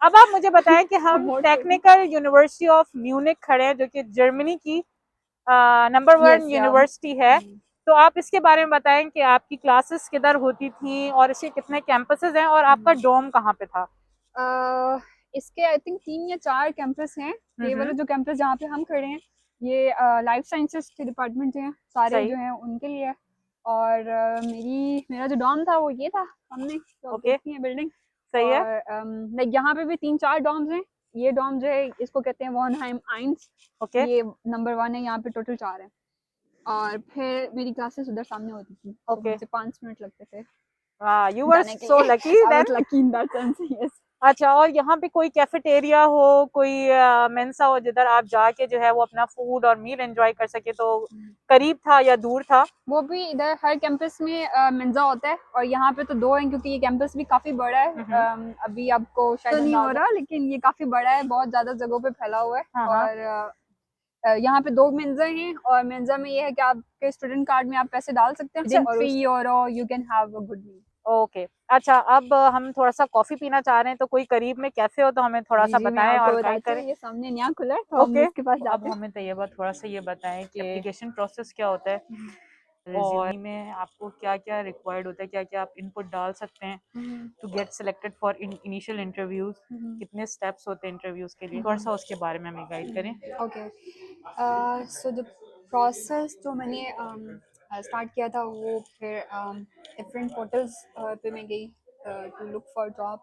अब आप मुझे बताएं कि हम टेक्निकल यूनिवर्सिटी ऑफ म्यूनिक खड़े हैं, जो कि जर्मनी की नंबर 1 यूनिवर्सिटी है। तो आप इसके बारे में बताएं कि आपकी क्लासेस किधर होती थी और इसके कितने कैंपसेस हैं और आपका डोम कहाँ पे था? इसके आई थिंक 3 या 4 कैंपस हैं। ये वाला जो कैंपस जहाँ पे हम खड़े हैं, ये लाइफ साइंसेस के डिपार्टमेंट हैं सारे सही। जो हैं उनके लिए है। और मेरा जो डॉम था वो ये था हमने जो आप ओके, देखती हैं बिल्डिंग। सही है। और लाइक यहाँ पे भी 3-4 डॉम्स हैं। ये डॉम जो है इसको कहते हैं वॉनहाइम आइंस। ओके, ये नंबर 1 है, यहाँ पे टोटल 4 है। और फिर मेरी क्लासेस उधर सामने होती थी, तो ओके। मुझे 5 मिनट लगते थे यू वर जाने के सो लिए। Lucky I was then. Lucky in that sense, yes. अच्छा, और यहाँ पे कोई कैफेटेरिया हो, कोई मेंसा हो जिधर आप जाके जो है वो अपना फूड और मील एंजॉय कर सके, तो करीब था या दूर था? वो भी इधर हर कैंपस में मंजा होता है, और यहाँ पे तो 2 हैं क्योंकि ये कैंपस भी काफी बड़ा है। अभी आपको शायद तो नहीं हो रहा, लेकिन ये काफी बड़ा है, बहुत ज्यादा जगहों पे फैला हुआ है। हाँ, हाँ। और यहाँ पे 2 मेंजा हैं, और मेंजा में ये है कि आपके स्टूडेंट कार्ड में आप पैसे डाल सकते हैं अच्छा, और फ्री और you can have a good meal. Okay. अच्छा, अब हम थोड़ा सा कॉफी पीना चाह रहे हैं, तो कोई करीब में कैफे हो तो हमें थोड़ा जी सा जी, मैं बताएं आपको और गाइड बताती हूँ, करें। ये सामने नया खुला है, तो हम ओके, इसके पास तो अब जाते हैं। हमें तैयबा थोड़ा सा ये बताएं कि एप्लीकेशन प्रोसेस क्या होता है, और में आपको क्या क्या रिक्वायर्ड होता है, क्या क्या आप इनपुट डाल सकते हैं to get selected for initial interviews, कितने स्टेप्स होते हैं इंटरव्यूज के लिए, थोड़ा सा उसके बारे में हमें गाइड करें। ओके। सो द प्रोसेस जो मैंने स्टार्ट किया था वो फिर डिफरेंट पोर्टल्स पे मैं गई to look for job.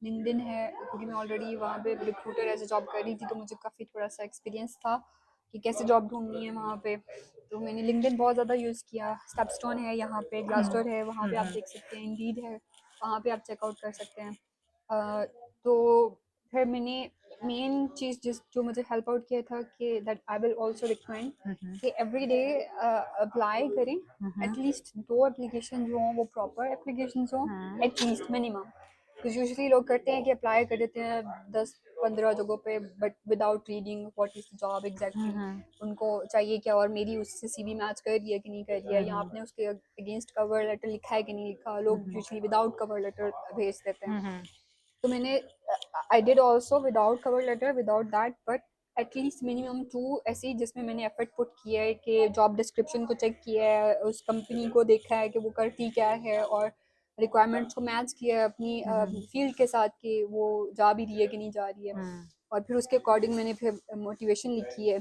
LinkedIn है, क्योंकि मैं ऑलरेडी वहाँ पे रिक्रूटर एज ए जॉब कर रही थी, तो मुझे काफ़ी थोड़ा सा एक्सपीरियंस था कि कैसे जॉब ढूंढनी है वहाँ पे। तो मैंने लिंक्डइन बहुत ज़्यादा यूज़ किया। स्टेपस्टोन है यहाँ पे, ग्लासडोर है, वहाँ पे आप देख सकते हैं, इंडीड है, वहाँ पे आप चेकआउट कर सकते हैं। तो फिर मैंने मेन चीज़ जो मुझे हेल्प आउट किया था कि that I will also recommend कि एवरी डे अप्लाई करें। एटलीस्ट 2 एप्लीकेशन जो हों वो प्रॉपर एप्लीकेशन हों, एटलीस्ट मिनिमम। कुछ यूजली लोग करते हैं कि अप्लाई कर देते हैं 10-15 जगहों पे, but without reading what is the job exactly. उनको चाहिए क्या, और मेरी उससे सीवी मैच कर रही है कि नहीं कर रही है, या आपने उसके अगेंस्ट कवर लेटर लिखा है कि नहीं लिखा। लोग यूजली विदाउट कवर लेटर भेज देते हैं। तो मैंने I did also without cover letter, without that, but at least minimum 2 ऐसी जिसमें मैंने एफर्ट पुट किया है कि जॉब डिस्क्रिप्शन को चेक किया है, उस कंपनी को देखा है कि वो करती क्या है, और रिक्वायरमेंट्स को मैच किया है अपनी फील्ड के साथ कि वो जा भी रही है कि नहीं जा रही है। और फिर उसके अकॉर्डिंग मैंने फिर मोटिवेशन लिखी है।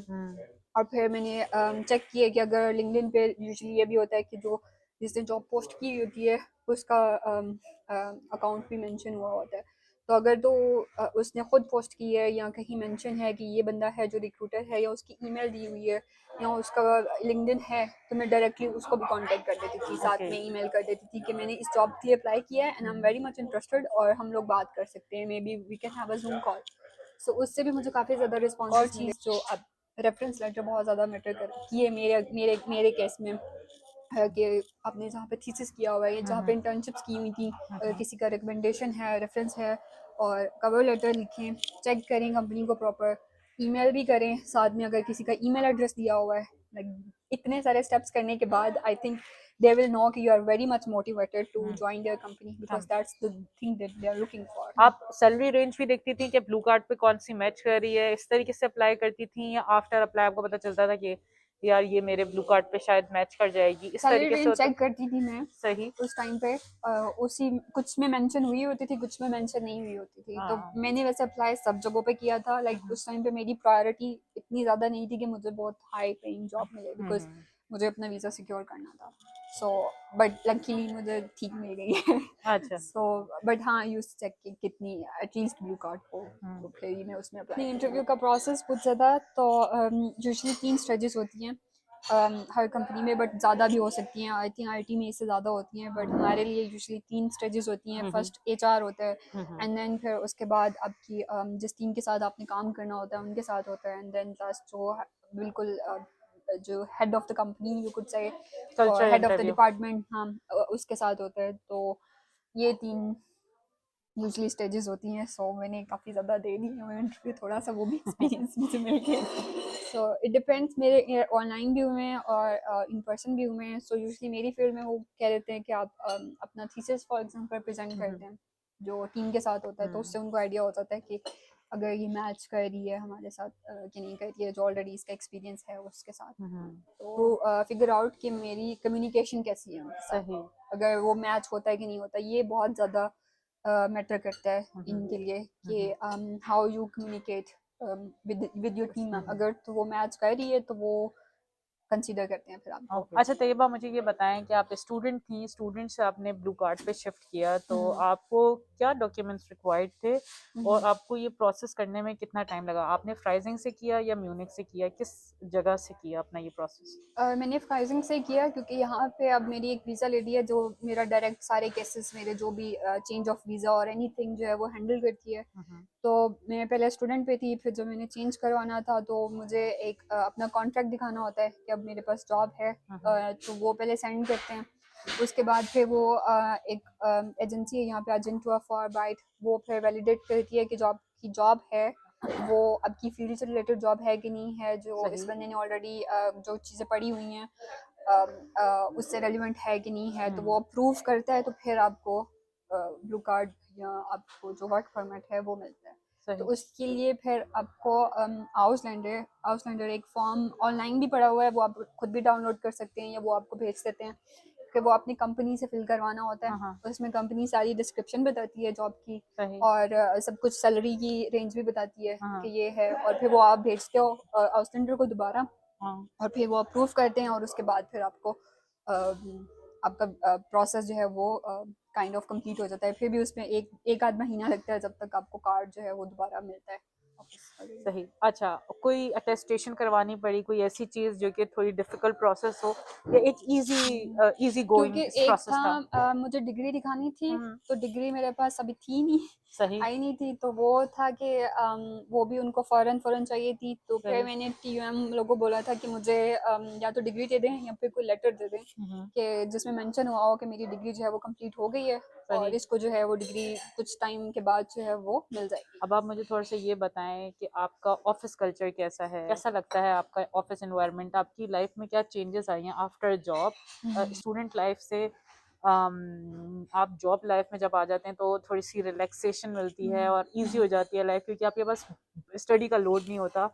और फिर मैंने चेक किया कि अगर लिंक्डइन पे यूजुअली ये भी होता है कि जो जिसने जॉब पोस्ट की होती है उसका अकाउंट भी मेंशन हुआ होता है। तो अगर तो उसने खुद पोस्ट की है, या कहीं मेंशन है कि ये बंदा है जो रिक्रूटर है, या उसकी ईमेल दी हुई है, या उसका लिंक्डइन है, तो मैं डायरेक्टली उसको भी कांटेक्ट कर देती थी, साथ में ईमेल कर देती थी कि मैंने इस जॉब के लिए अप्लाई किया है and I am very much interested, और हम लोग बात कर सकते हैं, maybe we can have a Zoom call. So उससे भी मुझे काफ़ी ज़्यादा रिस्पॉन्स। और चीज़ जो अब रेफरेंस लेटर बहुत ज़्यादा मैटर कर किए मेरे मेरे मेरे केस में है कि आपने जहाँ पे थीसिस किया हुआ है, जहाँ पे इंटर्नशिप्स की हुई थी, अगर किसी का रिकमेंडेशन है, रेफरेंस है, और कवर लेटर लिखें, चेक करें कंपनी को प्रॉपर, ईमेल भी करें साथ में अगर किसी का ईमेल एड्रेस दिया हुआ है। लाइक इतने सारे स्टेप्स करने के बाद I think they will know कि you are very much motivated to join their company, because that's the thing that they are looking for. आप सैलरी रेंज भी देखती थी कि ब्लू कार्ड पे कौन सी मैच कर रही है, इस तरीके से अप्लाई करती थी, या आफ्टर अप्लाई आपको पता चलता था कि यार ये मेरे ब्लू कार्ड पे शायद मैच कर जाएगी, इस सैलरी तरीके से रेंज होता? चेक करती थी मैं सही। उस टाइम पे। उसी कुछ में मेंशन हुई होती थी, कुछ में मेंशन नहीं हुई होती थी। तो मैंने वैसे अप्लाई सब जगहों पे किया था। लाइक उस टाइम पे मेरी प्रायोरिटी इतनी ज़्यादा नहीं थी कि मुझे बहुत हाई पेइंग जॉब मिले, बिकॉज मुझे अपना वीज़ा सिक्योर करना था। सो बट लकीली मुझे ठीक मिल गई है। अच्छा। सो बट हाँ, यूज चेक की कितनी एटलीस्ट ब्लू कार्ड हो, तो फिर ही मैं उसमें अप्लाई। इंटरव्यू का प्रोसेस पूछा था तो यूजुअली 3 स्टेजेस होती हैं हर कंपनी में, बट ज़्यादा भी हो सकती हैं। आई थिंक आईटी में इससे ज़्यादा होती हैं, बट हमारे लिए यूजुअली 3 स्टेजेस होती हैं। फर्स्ट एचआर होता है, एंड देन फिर उसके बाद आपकी जिस टीम के साथ आपने काम करना होता है उनके साथ होता है, एंड देन लास्ट जो बिल्कुल जो head of the company you could say, और culture head of the interview. Department, हाँ, उसके साथ होता है। तो ये 3 यूजली स्टेजेस होती हैं। सो मैंने काफ़ी ज़्यादा दे दी है इंटरव्यू, थोड़ा सा वो भी एक्सपीरियंस मुझे मिल गया। सो इट डिपेंड्स, मेरे ऑनलाइन भी हुए हैं और इन पर्सन भी हुए हैं। सो यूजली मेरी फील्ड में वो कह देते हैं कि आप अपना थीसिस फॉर एग्जांपल प्रेजेंट करते हैं, जो टीम के साथ होता है, तो उससे उनको आइडिया हो जाता है कि अगर ये मैच कर रही है हमारे साथ कि नहीं कर रही है, जो ऑलरेडी इसका एक्सपीरियंस है उसके साथ, तो फिगर आउट कि मेरी कम्युनिकेशन कैसी है उनके साथ, सही। अगर वो मैच होता है कि नहीं होता, ये बहुत ज़्यादा मैटर करता है इनके लिए कि how you communicate with your team. अगर तो वो मैच कर रही है तो वो कंसीडर करते हैं फिर आपको। अच्छा तैयबा, मुझे ये बताएं कि आप स्टूडेंट थी, स्टूडेंट से आपने ब्लू कार्ड पे शिफ्ट किया, तो आपको क्या डॉक्यूमेंट्स रिक्वायर्ड थे और आपको ये प्रोसेस करने में कितना टाइम लगा? आपने फ्राइजिंग से किया या म्यूनिक से किया, किस जगह से किया अपना ये प्रोसेस? मैंने फ्राइजिंग से किया क्योंकि यहाँ पे अब मेरी एक वीज़ा लेडी है जो मेरा डायरेक्ट सारे केसेस, मेरे जो भी चेंज ऑफ वीज़ा और एनीथिंग जो है वो हैंडल करती है। तो मैं पहले स्टूडेंट पे थी, फिर जब मैंने चेंज करवाना था तो मुझे एक अपना कॉन्ट्रैक्ट दिखाना होता है कि अब मेरे पास जॉब है, तो वो पहले सेंड करते हैं। उसके बाद फिर वो एक एजेंसी है यहाँ पे, एजेंटुआ फॉर बाइट, वो फिर वैलिडेट करती है कि जॉब है, वो आपकी फील्ड से रिलेटेड जॉब है कि नहीं है, जो इस बंदे ने ऑलरेडी जो चीज़ें पढ़ी हुई हैं उससे रेलिवेंट है कि नहीं है, तो वो अप्रूव करता है, तो फिर आपको ब्लू कार्ड या आपको जो वर्क परमिट है वो मिलता है। तो उसके लिए फिर आपको आउसलैंडर एक फॉर्म ऑनलाइन भी पड़ा हुआ है, वो आप खुद भी डाउनलोड कर सकते हैं या वो आपको भेज देते हैं कि वो अपनी कंपनी से फिल करवाना होता है। उसमें कंपनी सारी डिस्क्रिप्शन बताती है जॉब की और सब कुछ, सैलरी की रेंज भी बताती है कि ये है, और फिर वो आप भेजते हो आउसलैंडर को दोबारा, और फिर वो अप्रूव करते हैं, और उसके बाद फिर आपको आपका प्रोसेस जो है वो काइंड ऑफ कंप्लीट हो जाता है। फिर भी उसमें एक आध महीना लगता है जब तक आपको कार्ड जो है वो दोबारा मिलता है ऑफिस। सही। अच्छा, कोई अटेस्टेशन करवानी पड़ी, कोई ऐसी चीज जो कि थोड़ी डिफिकल्ट प्रोसेस हो या एक इजी गोइंग क्योंकि एक प्रोसेस था? मुझे डिग्री दिखानी थी, तो डिग्री मेरे पास अभी थी नहीं, सही। आई नहीं थी, तो वो था कि वो भी उनको फौरन चाहिए थी, तो फिर मैंने टीयूएम लोगों को बोला था कि मुझे या तो डिग्री दे दें या फिर कोई लेटर दे दें कि जिसमें मेंशन हुआ हो कि मेरी डिग्री जो है वो कंप्लीट हो गई है और इसको जो है वो डिग्री कुछ टाइम के बाद जो है वो मिल जाएगी। अब आप मुझे थोड़ा सा ये बताएं कि आपका ऑफिस कल्चर कैसा है, कैसा लगता है आपका ऑफिस एनवायरनमेंट, आपकी लाइफ में क्या चेंजेस आई हैं आफ्टर जॉब, स्टूडेंट लाइफ से आप जॉब लाइफ में जब आ जाते हैं तो थोड़ी सी रिलैक्सेशन मिलती है और इजी हो जाती है लाइफ, क्योंकि आपके पास स्टडी का लोड नहीं होता,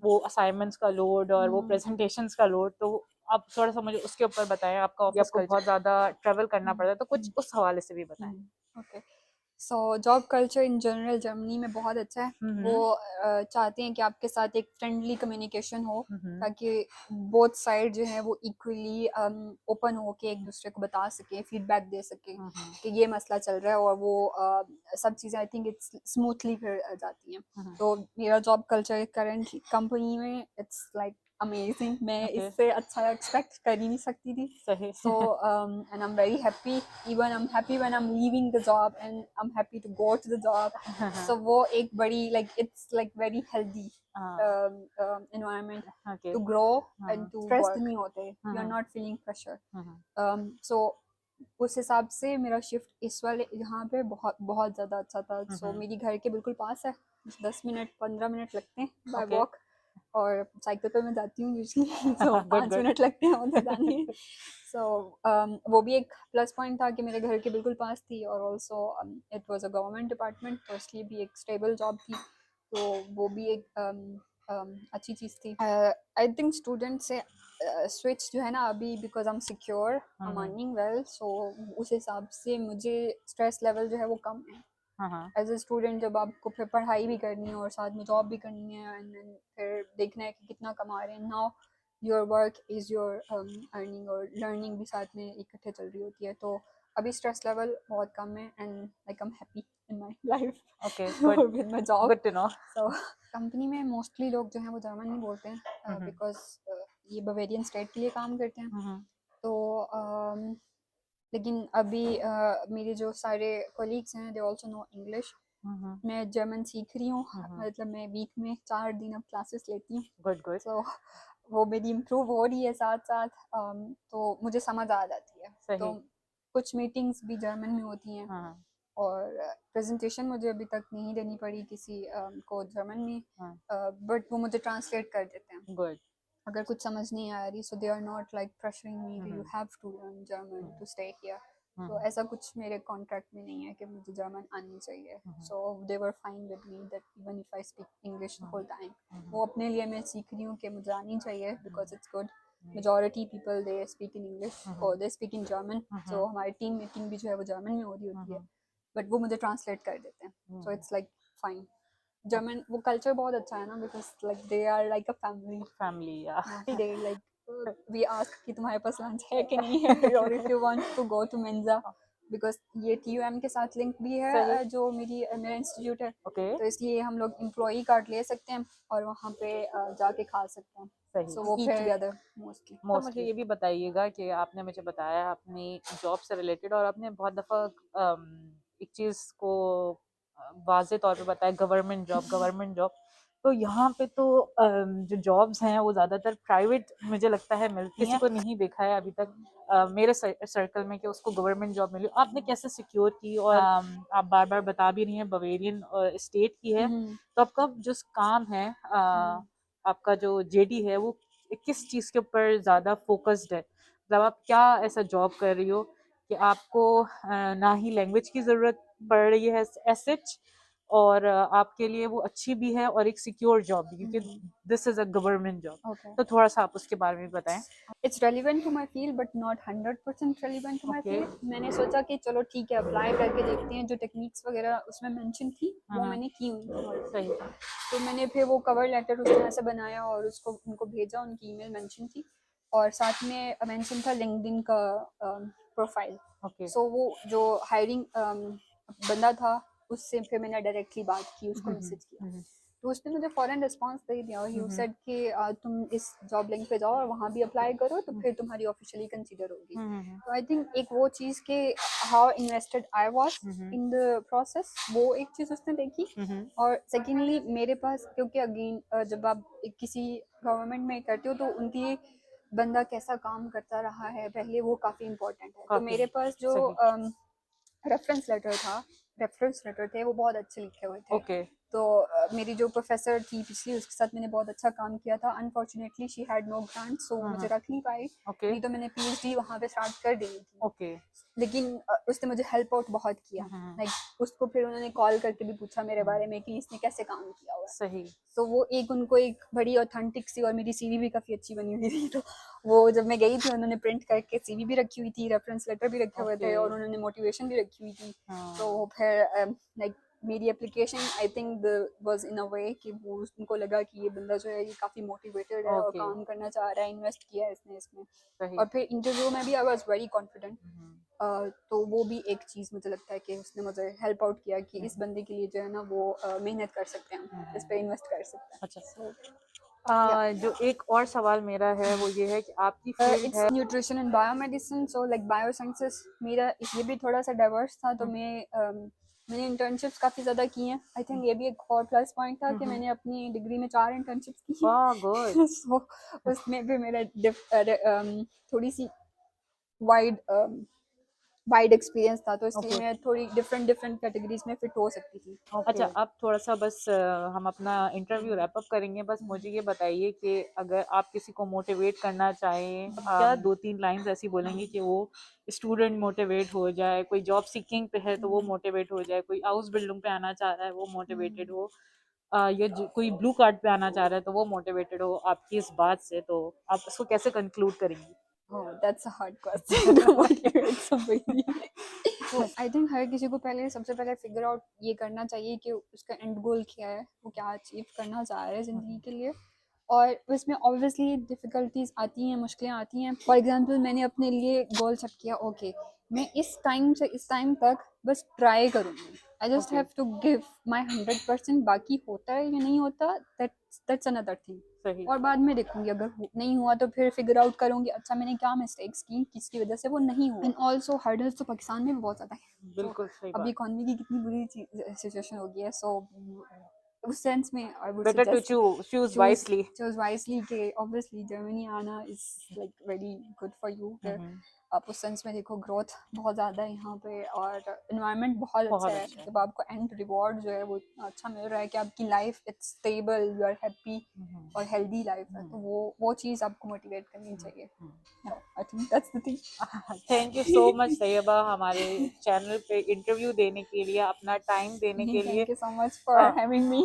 वो असाइनमेंट्स का लोड और वो प्रेजेंटेशंस का लोड। तो आप थोड़ा सा मुझे उसके ऊपर बताएं, आपका ऑफिस आपको बहुत ज़्यादा ट्रेवल करना पड़ता है, तो कुछ उस हवाले से भी बताएं। Okay, so job culture in general Germany में बहुत अच्छा है। वो चाहते हैं कि आपके साथ एक फ्रेंडली कम्युनिकेशन हो, ताकि बोथ साइड जो है वो इक्वली ओपन हो के एक दूसरे को बता सके, फीडबैक दे सके कि ये मसला चल रहा है, और वो सब चीज़ें आई थिंक इट्स स्मूथली फिर जाती हैं। तो मेरा जॉब कल्चर करंट कंपनी में इट्स लाइक अमेजिंग, मैं इससे अच्छा एक्सपेक्ट कर ही नहीं सकती थी। So and I am very happy, even I am happy when I am leaving the job and I am happy to go to the job. So वो एक बड़ी like it's like very healthy environment to grow and to stress नहीं होते, you are not feeling pressure. So उस हिसाब से मेरा shift इस वाले यहाँ पे बहुत बहुत ज़्यादा अच्छा था। सो मेरी घर के बिल्कुल पास है, 10 मिनट 15 मिनट लगते हैं बाय वॉक, और साइकिल पे मैं जाती हूँ यूजली, तो 5 मिनट लगते हैं उधर जाने में। सो वो भी एक प्लस पॉइंट था कि मेरे घर के बिल्कुल पास थी, और also it was a government department, तो इसलिए भी एक स्टेबल जॉब थी, तो वो भी एक अच्छी चीज़ थी। आई थिंक स्टूडेंट से स्विच जो है ना अभी, because I am secure, I am earning well, so उस हिसाब से मुझे स्ट्रेस लेवल जो है वो कम है। एज ए स्टूडेंट जब आपको फिर पढ़ाई भी करनी है और साथ में जॉब भी करनी है, एंड देन फिर देखना है कि कितना कमा रहे हैं, now your work is your earning, और लर्निंग भी साथ में इकट्ठे चल रही होती है, तो अभी स्ट्रेस लेवल बहुत कम है, and like I am happy in my life with my job. Good to know. So company में मोस्टली लोग जो हैं वो जर्मन नहीं बोलते हैं, बिकॉज ये बवेरियन स्टेट के लिए काम करते हैं, तो लेकिन अभी मेरे जो सारे कोलीग्स हैं दे आल्सो नो इंग्लिश। मैं जर्मन सीख रही हूँ, मतलब मैं वीक में 4 दिन अब क्लासेस लेती हूँ। गुड। सो वो मेरी इम्प्रूव हो रही है साथ साथ, तो मुझे समझ आ जाती है। तो कुछ मीटिंग्स भी जर्मन में होती हैं, और प्रेजेंटेशन मुझे अभी तक नहीं देनी पड़ी किसी को जर्मन में, बट वो मुझे ट्रांसलेट कर देते हैं। गुड। अगर कुछ समझ नहीं आ रही, so they are not like pressuring me, you have to learn German to stay here. तो ऐसा कुछ मेरे कॉन्ट्रैक्ट में नहीं है कि मुझे जर्मन आनी चाहिए. So they were fine with me that even if I speak English the whole time. वो अपने लिए मैं सीख रही हूँ कि मुझे आनी चाहिए because it's good. Majority people they speak in English और दे स्पीक इन जर्मन. सो हमारी टीम मीटिंग भी जो है वो जर्मन में हो रही होती है, बट वो मुझे ट्रांसलेट कर देते हैं. So it's like fine. German वो कल्चर बहुत अच्छा है ना, because like they are like a family या दे लाइक we ask कि तुम्हारे पास लंच है कि नहीं है, और if you want to go to Mensa because ये TUM के साथ लिंक भी है जो मेरा इंस्टीट्यूट है. तो इसलिए हम लोग एम्प्लॉई कार्ड ले सकते हैं और वहाँ पे जाके खा सकते हैं. सही. So वो eat together mostly. तो मुझे ये भी बताइएगा कि आपने मुझे बताया अपनी जॉब से रिलेटेड, और आपने बहुत दफ़ा एक चीज़ को वाज़े तौर पे बताया, गवर्नमेंट जॉब. तो यहाँ पे तो जो जॉब्स हैं वो ज़्यादातर प्राइवेट मुझे लगता है मिलती हैं. किसी को नहीं देखा है अभी तक मेरे सर्कल में कि उसको गवर्नमेंट जॉब मिली. आपने कैसे सिक्योर की? और आप बार बार बता भी रही हैं बवेरियन स्टेट की है, तो आपका जो काम है आपका जो जेडी है वो किस चीज़ के ऊपर ज़्यादा फोकस्ड है? मतलब आप क्या ऐसा जॉब कर रही हो कि आपको ना ही लैंग्वेज की ज़रूरत पड़ रही है एज सच, और आपके लिए वो अच्छी भी है और एक सिक्योर जॉब भी, क्योंकि this is a government job. तो थोड़ा सा आप उसके बारे में बताएं. It's relevant to my field but not 100% relevant to my field. मैंने सोचा कि चलो ठीक है अप्लाई करके देखते हैं. जो टेक्निक्स वगैरह उसमें मेंशन थी वो मैंने की हुई. सही. तो मैंने फिर वो कवर लेटर उस तरह से बनाया और उसको उनको भेजा. उनकी ईमेल मेंशन थी और साथ में मेंशन था लिंक्डइन का प्रोफाइल. सो वो जो हायरिंग बंदा था उससे फिर मैंने डायरेक्टली बात की, उसको मैसेज किया. तो उसने मुझे फॉरन रिस्पांस दे दिया. ही सेड कि तुम इस जॉब लिंक पे जाओ और वहाँ भी अप्लाई करो तो फिर तुम्हारी ऑफिशियली कंसीडर होगी. तो आई थिंक एक वो चीज़ के how invested I was in the process, वो एक चीज़ उसने देखी. और सेकेंडली मेरे पास, क्योंकि अगेन जब आप किसी गवर्नमेंट में करते हो तो उनकी बंदा कैसा काम करता रहा है पहले वो काफ़ी इम्पोर्टेंट है. तो मेरे पास जो रेफरेंस लेटर थे वो बहुत अच्छे लिखे हुए थे. तो मेरी जो प्रोफेसर थी पिछली उसके साथ मैंने बहुत अच्छा काम किया था. Unfortunately she had no grant, so मुझे रख नहीं पाई. नहीं तो मैंने PhD वहाँ पे स्टार्ट कर दी थी. लेकिन उसने मुझे हेल्प आउट बहुत किया. लाइक उसको फिर उन्होंने कॉल करके भी पूछा मेरे बारे में कि इसने कैसे काम किया हुआ. सही. तो वो एक उनको एक बड़ी ऑथेंटिक सी, और मेरी CV भी काफ़ी अच्छी बनी हुई थी. तो वो जब मैं गई थी उन्होंने प्रिंट करके CV भी रखी हुई थी, रेफरेंस लेटर भी रखे हुए थे और उन्होंने मोटिवेशन भी रखी हुई थी. तो फिर लाइक मेरी application I think was in a way कि वो उनको लगा कि ये बंदा जो है ये काफ़ी मोटिवेटेड है और काम करना चाह रहा है, इन्वेस्ट किया है इसने इसमें. और फिर इंटरव्यू में भी आई वाज वेरी कॉन्फिडेंट. तो वो भी एक चीज़ मुझे लगता है कि उसने मुझे हेल्प आउट किया कि इस बंदे के लिए जो है ना वो मेहनत कर सकते हैं, इस पे इन्वेस्ट कर सकते हैं. अच्छा. जो एक और सवाल मेरा है वो ये है कि आपकी फील्ड है nutrition and biomedicine, so like biosciences. मेरा ये भी थोड़ा सा डाइवर्स था. तो मैंने इंटर्नशिप्स काफ़ी ज़्यादा की हैं. आई थिंक ये भी एक और प्लस पॉइंट था कि मैंने अपनी डिग्री में 4 इंटर्नशिप्स की. सो उसमें भी मेरा थोड़ी सी वाइड एक्सपीरियंस था. तो इसलिए मैं थोड़ी डिफरेंट कैटेगरीज में फिट हो सकती थी. अच्छा, अब थोड़ा सा बस हम अपना इंटरव्यू रैप अप करेंगे. बस मुझे ये बताइए कि अगर आप किसी को मोटिवेट करना चाहें, क्या 2-3 लाइंस ऐसी बोलेंगी कि वो स्टूडेंट मोटिवेट हो जाए, कोई जॉब सीकिंग पे है तो वो मोटिवेट हो जाए, कोई हाउस बिल्डिंग पे आना चाह रहा है वो मोटिवेटेड हो, या कोई ब्लू कार्ड पे आना चाह रहा है तो वो मोटिवेटेड हो आपकी इस बात से, तो आप इसको कैसे कंक्लूड करेंगी? Oh, that's a hard question to motivate somebody. तो आई थिंक हर किसी को सबसे पहले फिगर आउट ये करना चाहिए कि उसका एंड गोल क्या है, वो क्या अचीव करना चाह रहा है ज़िंदगी के लिए. और उसमें ऑब्वियसली डिफ़िकल्टीज आती हैं, मुश्किलें आती हैं. फॉर एग्जांपल मैंने अपने लिए गोल सेट किया, ओके मैं इस टाइम से इस टाइम तक बस ट्राई करूँगी. I just have to give my 100%. बाकी होता है या नहीं होता दैट्स अनदर थिंग. और बाद में देखूंगी अगर नहीं हुआ तो फिर फिगर आउट करूंगी अच्छा मैंने क्या मिस्टेक्स की, किसकी वजह से वो नहीं हुआ. एंड ऑल्सो हर्डल्स तो पाकिस्तान में भी बहुत ज़्यादा है. बिल्कुल सही अभी इकोनॉमी की कितनी बुरी सिचुएशन हो गई है. सो उस सेंस में I would better to choose wisely कि ऑब्वियसली जर्मनी आना is like very good for you. आप उस सेंस में देखो ग्रोथ बहुत ज़्यादा है यहाँ पे, और इन्वायरमेंट बहुत अच्छा बहुत है। अच्छा है। जब आपको एंड रिवॉर्ड जो है वो इतना अच्छा मिल रहा है कि आपकी life it's stable, you are happy और हेल्दी लाइफ है, तो वो चीज़ आपको मोटिवेट करनी चाहिए। I think that's the thing. Thank you so much Tayyaba, हमारे चैनल पे इंटरव्यू देने के लिए, अपना टाइम देने के लिए। Thank you so much for having me.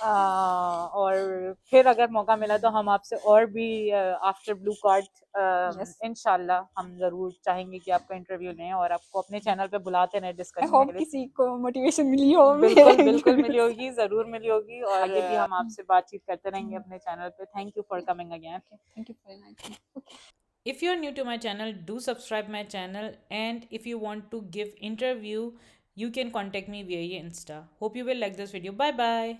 और फिर अगर मौका मिला तो हम आपसे और भी आफ्टर ब्लू कार्ड Yes. इंशाल्लाह हम जरूर चाहेंगे कि आपका इंटरव्यू लें और आपको अपने चैनल पे बुलाते रहें आई डिस्कशन होप के लिए। किसी को मोटिवेशन मिली हो बिल्कुल मेरे बिल्कुल मिली interview से। होगी, जरूर मिली होगी, और आगे भी हम आपसे बातचीत करते रहेंगे अपने चैनल पे। Thank you for coming again. Thank you for inviting me. Okay. If you are new to my channel, do subscribe my channel, and if you want to give interview, you can contact me via Insta. Hope you will like this video. Bye bye.